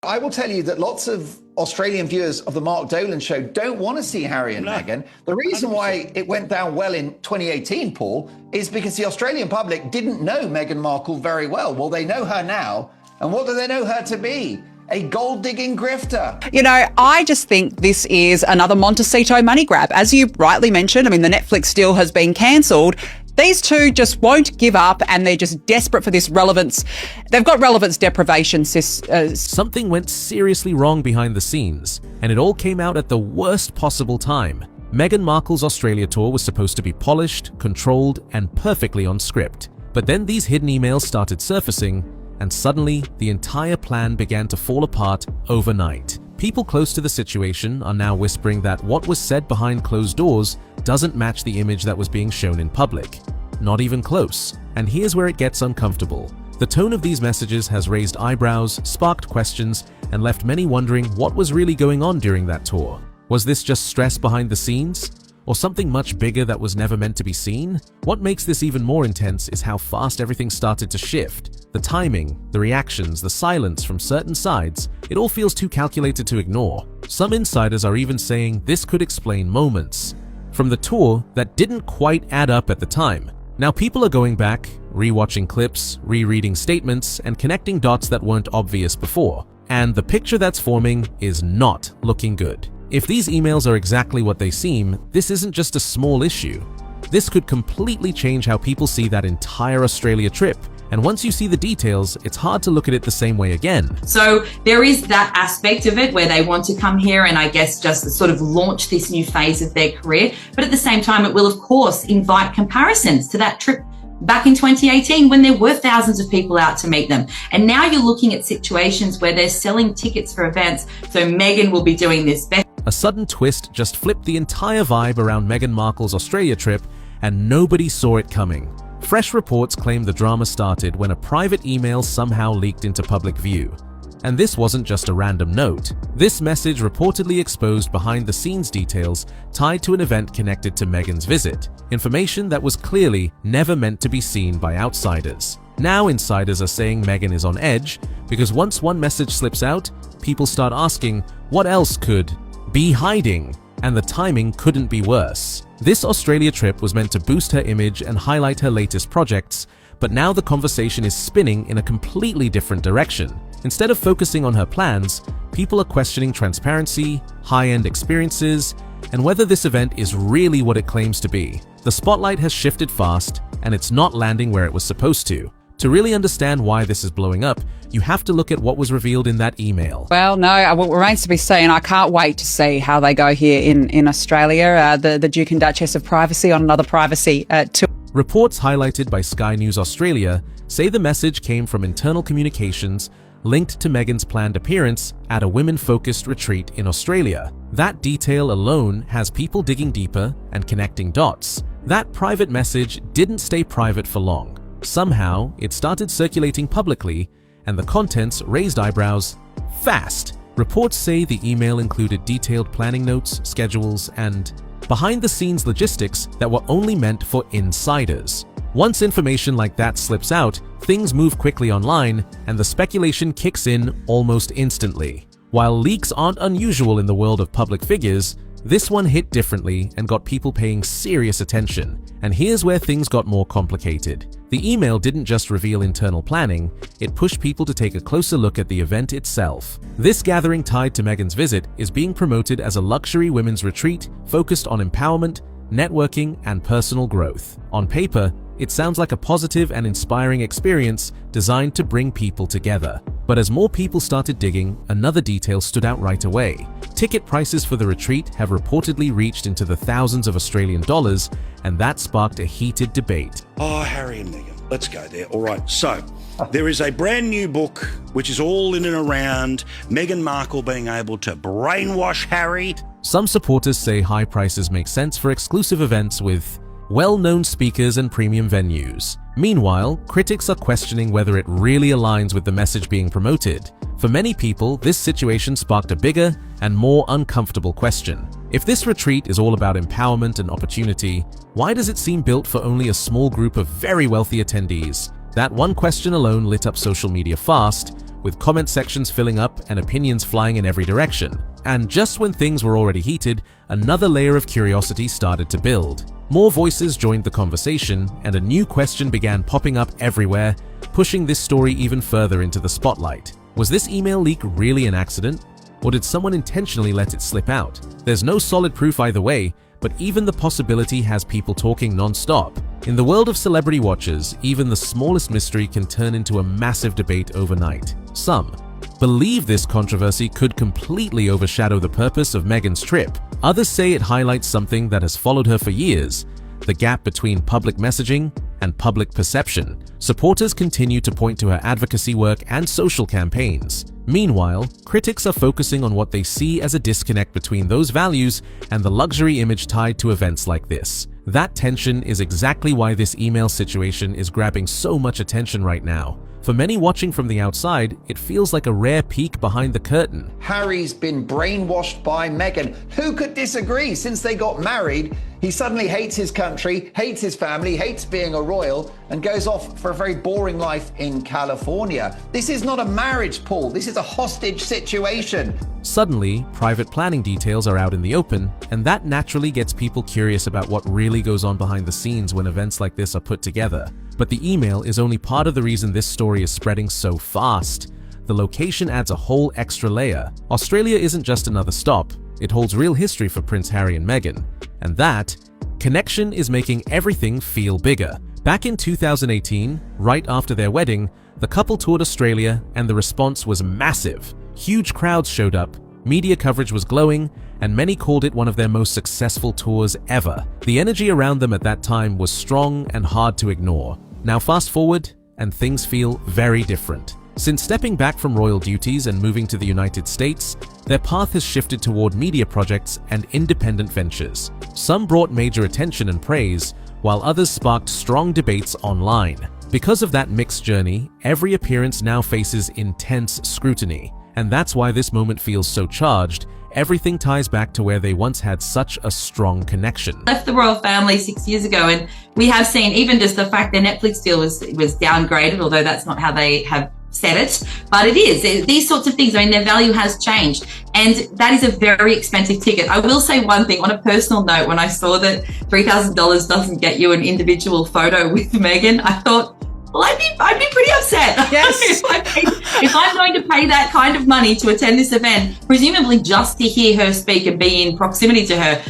I will tell you that lots of Australian viewers of the Mark Dolan show don't want to see Harry and Meghan. The reason 100%. why it went down well in 2018, Paul, is because the Australian public didn't know Meghan Markle very well. Well, they know her now. And what do they know her to be? A gold-digging grifter. You know, I just think this is another Montecito money grab. As you rightly mentioned, I mean, the Netflix deal has been cancelled. These two just won't give up, and they're just desperate for this relevance. They've got relevance deprivation. Something went seriously wrong behind the scenes, and it all came out at the worst possible time. Meghan Markle's Australia tour was supposed to be polished, controlled, and perfectly on script. But then these hidden emails started surfacing, and suddenly the entire plan began to fall apart overnight. People close to the situation are now whispering that what was said behind closed doors doesn't match the image that was being shown in public. Not even close. And here's where it gets uncomfortable. The tone of these messages has raised eyebrows, sparked questions, and left many wondering what was really going on during that tour. Was this just stress behind the scenes? Or something much bigger that was never meant to be seen? What makes this even more intense is how fast everything started to shift. The timing, the reactions, the silence from certain sides, it all feels too calculated to ignore. Some insiders are even saying this could explain moments from the tour that didn't quite add up at the time. Now people are going back, rewatching clips, rereading statements, and connecting dots that weren't obvious before. And the picture that's forming is not looking good. If these emails are exactly what they seem, this isn't just a small issue. This could completely change how people see that entire Australia trip. And once you see the details, it's hard to look at it the same way again. So there is that aspect of it where they want to come here and I guess just sort of launch this new phase of their career. But at the same time, it will, of course, invite comparisons to that trip back in 2018 when there were thousands of people out to meet them. And now you're looking at situations where they're selling tickets for events. So Meghan will be doing this. A sudden twist just flipped the entire vibe around Meghan Markle's Australia trip, and nobody saw it coming. Fresh reports claim the drama started when a private email somehow leaked into public view. And this wasn't just a random note. This message reportedly exposed behind-the-scenes details tied to an event connected to Meghan's visit, information that was clearly never meant to be seen by outsiders. Now insiders are saying Meghan is on edge because once one message slips out, people start asking what else could be hiding, and the timing couldn't be worse. This Australia trip was meant to boost her image and highlight her latest projects, but now the conversation is spinning in a completely different direction. Instead of focusing on her plans, people are questioning transparency, high-end experiences, and whether this event is really what it claims to be. The spotlight has shifted fast, and it's not landing where it was supposed to. To really understand why this is blowing up, you have to look at what was revealed in that email. Well, no, what remains to be seen. I can't wait to see how they go here in Australia. The Duke and Duchess of Privacy on another privacy tour. Reports highlighted by Sky News Australia say the message came from internal communications linked to Meghan's planned appearance at a women-focused retreat in Australia. That detail alone has people digging deeper and connecting dots. That private message didn't stay private for long. Somehow, it started circulating publicly, and the contents raised eyebrows fast. Reports say the email included detailed planning notes, schedules, and behind-the-scenes logistics that were only meant for insiders. Once information like that slips out, things move quickly online, and the speculation kicks in almost instantly. While leaks aren't unusual in the world of public figures, this one hit differently and got people paying serious attention. And here's where things got more complicated. The email didn't just reveal internal planning, it pushed people to take a closer look at the event itself. This gathering tied to Meghan's visit is being promoted as a luxury women's retreat focused on empowerment, networking, and personal growth. On paper, it sounds like a positive and inspiring experience designed to bring people together. But as more people started digging, another detail stood out right away. Ticket prices for the retreat have reportedly reached into the thousands of Australian dollars, and that sparked a heated debate. Oh, Harry and Meghan. Let's go there. All right. So there is a brand new book which is all in and around Meghan Markle being able to brainwash Harry. Some supporters say high prices make sense for exclusive events with well-known speakers and premium venues. Meanwhile, critics are questioning whether it really aligns with the message being promoted. For many people, this situation sparked a bigger and more uncomfortable question. If this retreat is all about empowerment and opportunity, why does it seem built for only a small group of very wealthy attendees? That one question alone lit up social media fast, with comment sections filling up and opinions flying in every direction. And just when things were already heated, another layer of curiosity started to build. More voices joined the conversation, and a new question began popping up everywhere, pushing this story even further into the spotlight. Was this email leak really an accident? Or did someone intentionally let it slip out? There's no solid proof either way, but even the possibility has people talking non-stop. In the world of celebrity watchers, even the smallest mystery can turn into a massive debate overnight. Some believe this controversy could completely overshadow the purpose of Meghan's trip. Others say it highlights something that has followed her for years: the gap between public messaging and public perception. Supporters continue to point to her advocacy work and social campaigns. Meanwhile, critics are focusing on what they see as a disconnect between those values and the luxury image tied to events like this. That tension is exactly why this email situation is grabbing so much attention right now. For many watching from the outside, it feels like a rare peek behind the curtain. Harry's been brainwashed by Meghan. Who could disagree? Since they got married, he suddenly hates his country, hates his family, hates being a royal, and goes off for a very boring life in California. This is not a marriage, Paul. This is a hostage situation. Suddenly, private planning details are out in the open, and that naturally gets people curious about what really goes on behind the scenes when events like this are put together. But the email is only part of the reason this story is spreading so fast. The location adds a whole extra layer. Australia isn't just another stop. It holds real history for Prince Harry and Meghan. And that connection is making everything feel bigger. Back in 2018, right after their wedding, the couple toured Australia, and the response was massive. Huge crowds showed up, media coverage was glowing, and many called it one of their most successful tours ever. The energy around them at that time was strong and hard to ignore. Now fast forward, and things feel very different. Since stepping back from royal duties and moving to the United States, their path has shifted toward media projects and independent ventures. Some brought major attention and praise, while others sparked strong debates online. Because of that mixed journey, every appearance now faces intense scrutiny. And that's why this moment feels so charged. Everything ties back to where they once had such a strong connection. Left the royal family 6 years ago, and we have seen even just the fact their Netflix deal was downgraded, although that's not how they have said it, but it is. These sorts of things, I mean, their value has changed, and that is a very expensive ticket. I will say one thing on a personal note: when I saw that $3,000 doesn't get you an individual photo with Meghan, I thought, well, I'd be pretty upset. Yes. if I'm going to pay that kind of money to attend this event, presumably just to hear her speak and be in proximity to her,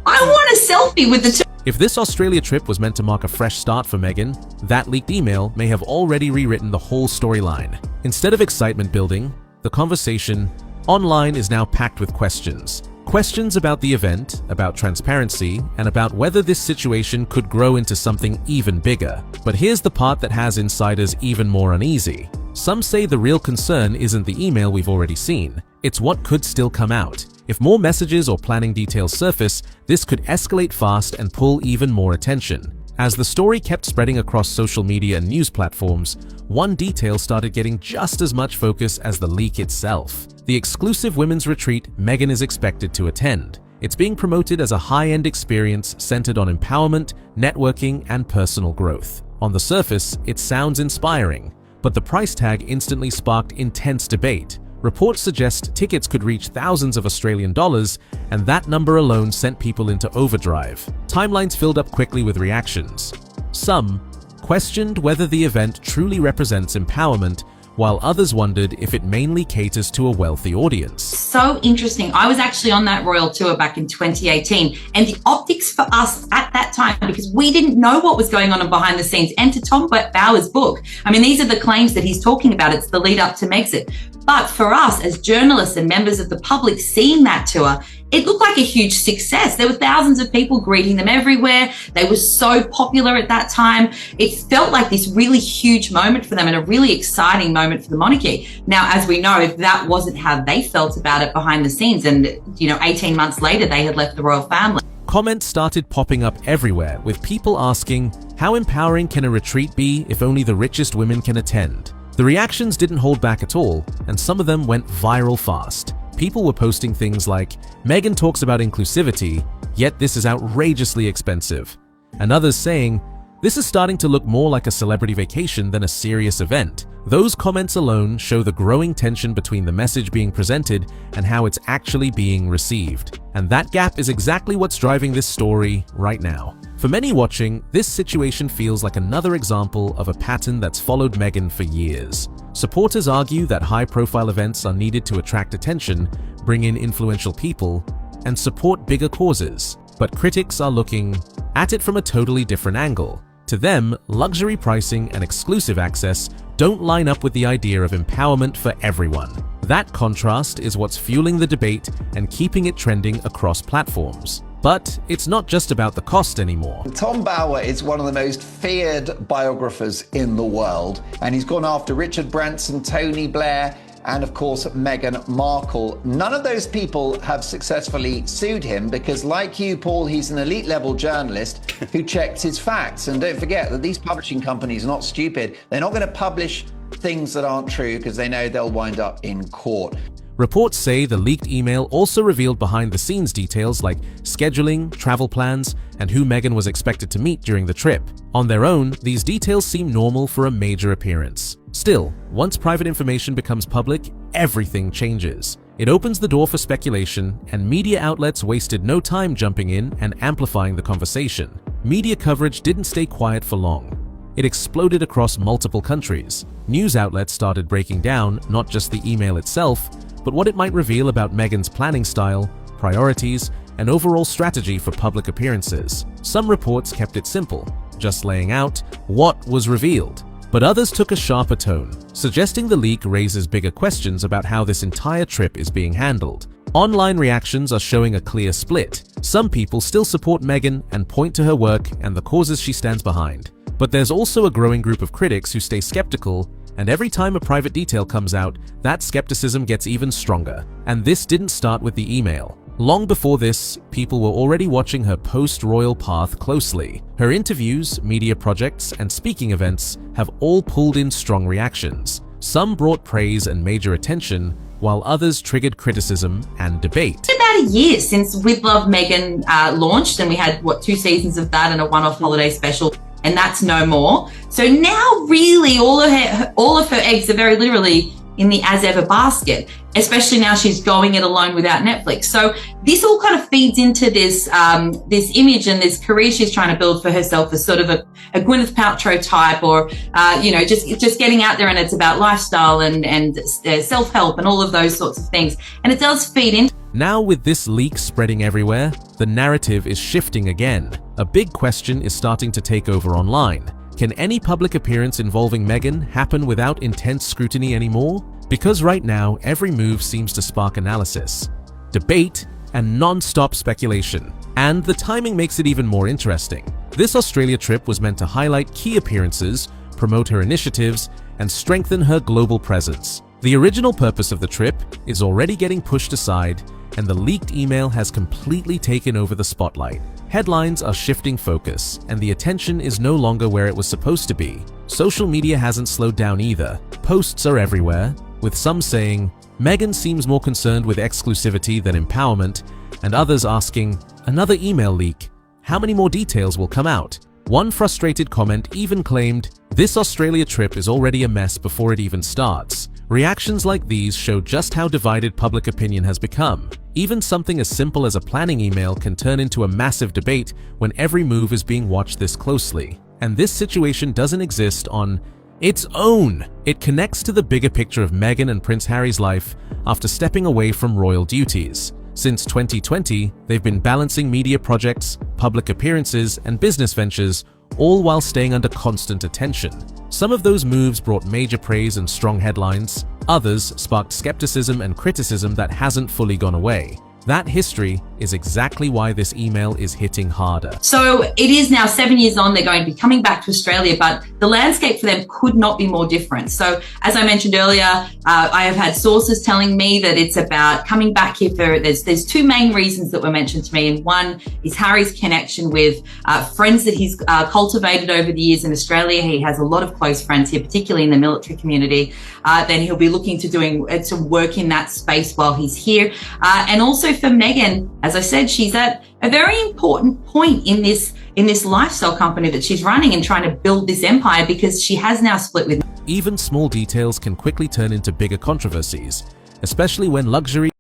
I want a selfie with the two. If this Australia trip was meant to mark a fresh start for Meghan, that leaked email may have already rewritten the whole storyline. Instead of excitement building, the conversation online is now packed with questions. Questions about the event, about transparency, and about whether this situation could grow into something even bigger. But here's the part that has insiders even more uneasy. Some say the real concern isn't the email we've already seen, it's what could still come out. If more messages or planning details surface, this could escalate fast and pull even more attention. As the story kept spreading across social media and news platforms, one detail started getting just as much focus as the leak itself: the exclusive women's retreat Meghan is expected to attend. It's being promoted as a high-end experience centered on empowerment, networking, and personal growth. On the surface, it sounds inspiring, but the price tag instantly sparked intense debate. Reports suggest tickets could reach thousands of Australian dollars, and that number alone sent people into overdrive. Timelines filled up quickly with reactions. Some questioned whether the event truly represents empowerment, while others wondered if it mainly caters to a wealthy audience. So interesting. I was actually on that royal tour back in 2018, and the optics for us at that time, because we didn't know what was going on behind the scenes, and to Tom Bauer's book, I mean, these are the claims that he's talking about. It's the lead up to Megxit. But for us as journalists and members of the public seeing that tour, it looked like a huge success. There were thousands of people greeting them everywhere. They were so popular at that time. It felt like this really huge moment for them and a really exciting moment for the monarchy. Now, as we know, that wasn't how they felt about it behind the scenes. And, 18 months later, they had left the royal family. Comments started popping up everywhere, with people asking, how empowering can a retreat be if only the richest women can attend? The reactions didn't hold back at all, and some of them went viral fast. People were posting things like, Meghan talks about inclusivity, yet this is outrageously expensive. And others saying, This is starting to look more like a celebrity vacation than a serious event. Those comments alone show the growing tension between the message being presented and how it's actually being received. And that gap is exactly what's driving this story right now. For many watching, this situation feels like another example of a pattern that's followed Meghan for years. Supporters argue that high-profile events are needed to attract attention, bring in influential people, and support bigger causes. But critics are looking at it from a totally different angle. To them, luxury pricing and exclusive access don't line up with the idea of empowerment for everyone. That contrast is what's fueling the debate and keeping it trending across platforms. But it's not just about the cost anymore. Tom Bower is one of the most feared biographers in the world, and he's gone after Richard Branson, Tony Blair, and of course Meghan Markle. None of those people have successfully sued him because, like you, Paul, he's an elite level journalist who checks his facts. And don't forget that these publishing companies are not stupid. They're not going to publish things that aren't true because they know they'll wind up in court. Reports say the leaked email also revealed behind-the-scenes details like scheduling, travel plans, and who Meghan was expected to meet during the trip. On their own, these details seem normal for a major appearance. Still, once private information becomes public, everything changes. It opens the door for speculation, and media outlets wasted no time jumping in and amplifying the conversation. Media coverage didn't stay quiet for long. It exploded across multiple countries. News outlets started breaking down not just the email itself, but what it might reveal about Meghan's planning style, priorities, and overall strategy for public appearances. Some reports kept it simple, just laying out what was revealed. But others took a sharper tone, suggesting the leak raises bigger questions about how this entire trip is being handled. Online reactions are showing a clear split. Some people still support Meghan and point to her work and the causes she stands behind. But there's also a growing group of critics who stay skeptical, and every time a private detail comes out, that skepticism gets even stronger. And this didn't start with the email. Long before this, people were already watching her post-royal path closely. Her interviews, media projects, and speaking events have all pulled in strong reactions. Some brought praise and major attention, while others triggered criticism and debate. It's about a year since With Love Meghan launched, and we had, 2 seasons of that and a one-off holiday special, and that's no more. So now really all of her eggs are very literally in the as ever basket, especially now she's going it alone without Netflix. So this all kind of feeds into this this image and this career she's trying to build for herself as sort of a Gwyneth Paltrow type, or just getting out there, and it's about lifestyle and self-help and all of those sorts of things. And it does feed in. Now with this leak spreading everywhere, the narrative is shifting again. A big question is starting to take over online. Can any public appearance involving Meghan happen without intense scrutiny anymore? Because right now, every move seems to spark analysis, debate, and non-stop speculation. And the timing makes it even more interesting. This Australia trip was meant to highlight key appearances, promote her initiatives, and strengthen her global presence. The original purpose of the trip is already getting pushed aside, and the leaked email has completely taken over the spotlight. Headlines are shifting focus, and the attention is no longer where it was supposed to be. Social media hasn't slowed down either. Posts are everywhere, with some saying, Meghan seems more concerned with exclusivity than empowerment, and others asking, another email leak. How many more details will come out? One frustrated comment even claimed, this Australia trip is already a mess before it even starts. Reactions like these show just how divided public opinion has become. Even something as simple as a planning email can turn into a massive debate when every move is being watched this closely. And this situation doesn't exist on its own. It connects to the bigger picture of Meghan and Prince Harry's life after stepping away from royal duties. Since 2020, they've been balancing media projects, public appearances, and business ventures, all while staying under constant attention. Some of those moves brought major praise and strong headlines. Others sparked skepticism and criticism that hasn't fully gone away. That history is exactly why this email is hitting harder. So it is now 7 years on, they're going to be coming back to Australia, but the landscape for them could not be more different. So as I mentioned earlier, I have had sources telling me that it's about coming back here for, there's 2 main reasons that were mentioned to me. And one is Harry's connection with friends that he's cultivated over the years in Australia. He has a lot of close friends here, particularly in the military community. Then he'll be looking to work in that space while he's here. And also for Meghan, as I said, she's at a very important point in this in this lifestyle company that she's running and trying to build this empire, because she has now split with. Even small details can quickly turn into bigger controversies, especially when luxury